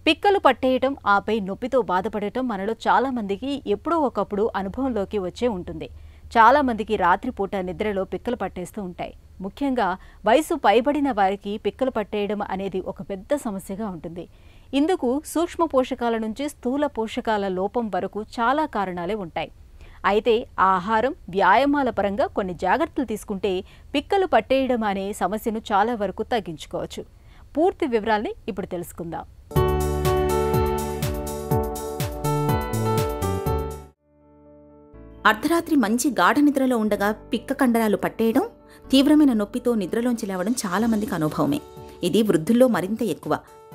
పిక్కలు పట్టేయటం, ఆపై నొప్పితో బాధపడటం మనలో చాలా మందికి ఎప్పుడో ఒకప్పుడు అనుభవంలోకి వచ్చే ఉంటుంది. చాలా మందికి రాత్రిపూట నిద్రలో పిక్కలు పట్టేస్తూ ఉంటాయి. ముఖ్యంగా వయసు పైబడిన వారికి పిక్కలు పట్టేయడం అనేది ఒక పెద్ద సమస్యగా ఉంటుంది. ఇందుకు సూక్ష్మ పోషకాల నుంచి స్థూల పోషకాల లోపం వరకు చాలా కారణాలే ఉంటాయి. అయితే ఆహారం, వ్యాయామాల పరంగా కొన్ని జాగ్రత్తలు తీసుకుంటే పిక్కలు పట్టేయడం అనే సమస్యను చాలా వరకు తగ్గించుకోవచ్చు. పూర్తి వివరాల్ని ఇప్పుడు తెలుసుకుందాం. అర్ధరాత్రి మంచి గాఢ నిద్రలో ఉండగా పిక్క కండరాలు పట్టేయడం, తీవ్రమైన నొప్పితో నిద్రలోంచి లేవడం చాలామందికి అనుభవమే. ఇది వృద్ధుల్లో మరింత ఎక్కువ.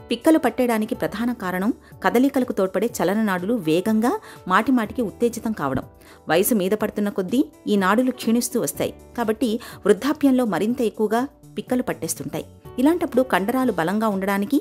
పిక్కలు పట్టేయడానికి ప్రధాన కారణం కదలికలకు తోడ్పడే చలననాడులు వేగంగా మాటిమాటికి ఉత్తేజితం కావడం. వయసు మీద పడుతున్న కొద్దీ ఈ నాడులు క్షీణిస్తూ వస్తాయి. కాబట్టి వృద్ధాప్యంలో మరింత ఎక్కువగా పిక్కలు పట్టేస్తుంటాయి. ఇలాంటప్పుడు కండరాలు బలంగా ఉండడానికి,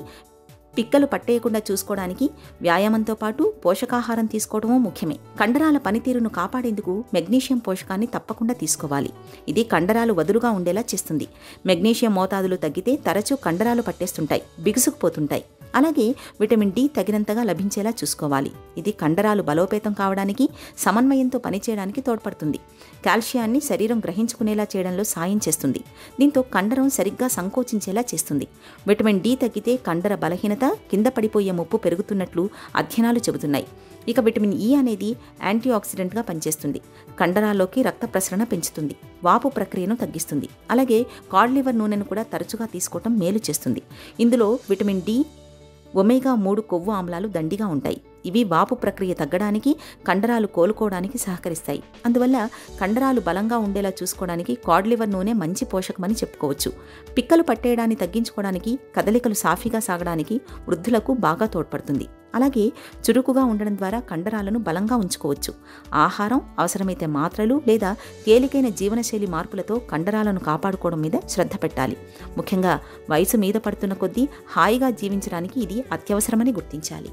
పిక్కలు పట్టేయకుండా చూసుకోవడానికి వ్యాయామంతో పాటు పోషకాహారం తీసుకోవడమూ ముఖ్యమే. కండరాల పనితీరును కాపాడేందుకు మెగ్నీషియం పోషకాన్ని తప్పకుండా తీసుకోవాలి. ఇది కండరాలు వదులుగా ఉండేలా చేస్తుంది. మెగ్నీషియం మోతాదులు తగ్గితే తరచూ కండరాలు పట్టేస్తుంటాయి, బిగుసుకుపోతుంటాయి. అలాగే విటమిన్ డి తగినంతగా లభించేలా చూసుకోవాలి. ఇది కండరాలు బలోపేతం కావడానికి, సమన్వయంతో పనిచేయడానికి తోడ్పడుతుంది. కాల్షియాన్ని శరీరం గ్రహించుకునేలా చేయడంలో సాయం చేస్తుంది. దీంతో కండరం సరిగ్గా సంకోచించేలా చేస్తుంది. విటమిన్ డి తగ్గితే కండర బలహీనత, కింద పడిపోయే ముప్పు పెరుగుతున్నట్లు అధ్యయనాలు చెబుతున్నాయి. ఇక విటమిన్ ఇ అనేది యాంటీ ఆక్సిడెంట్గా పనిచేస్తుంది. కండరాల్లోకి రక్త ప్రసరణ పెంచుతుంది, వాపు ప్రక్రియను తగ్గిస్తుంది. అలాగే కాడ్ లివర్ నూనెను కూడా తరచుగా తీసుకోవటం మేలు చేస్తుంది. ఇందులో విటమిన్ డి, ఒమేగా-3 కొవ్వు ఆమ్లాలు దండిగా ఉంటాయి. ఇవి వాపు ప్రక్రియ తగ్గడానికి, కండరాలు కోలుకోవడానికి సహకరిస్తాయి. అందువల్ల కండరాలు బలంగా ఉండేలా చూసుకోవడానికి కాడ్ లివర్ నూనె మంచి పోషకమని చెప్పుకోవచ్చు. పిక్కలు పట్టేయడాన్ని తగ్గించుకోవడానికి, కదలికలు సాఫీగా సాగడానికి వృద్ధులకు బాగా తోడ్పడుతుంది. అలాగే చురుకుగా ఉండడం ద్వారా కండరాలను బలంగా ఉంచుకోవచ్చు. ఆహారం, అవసరమైతే మాత్రలు లేదా తేలికైన జీవనశైలి మార్పులతో కండరాలను కాపాడుకోవడం మీద శ్రద్ధ పెట్టాలి. ముఖ్యంగా వయసు మీద పడుతున్న కొద్దీ హాయిగా జీవించడానికి ఇది అత్యవసరమని గుర్తించాలి.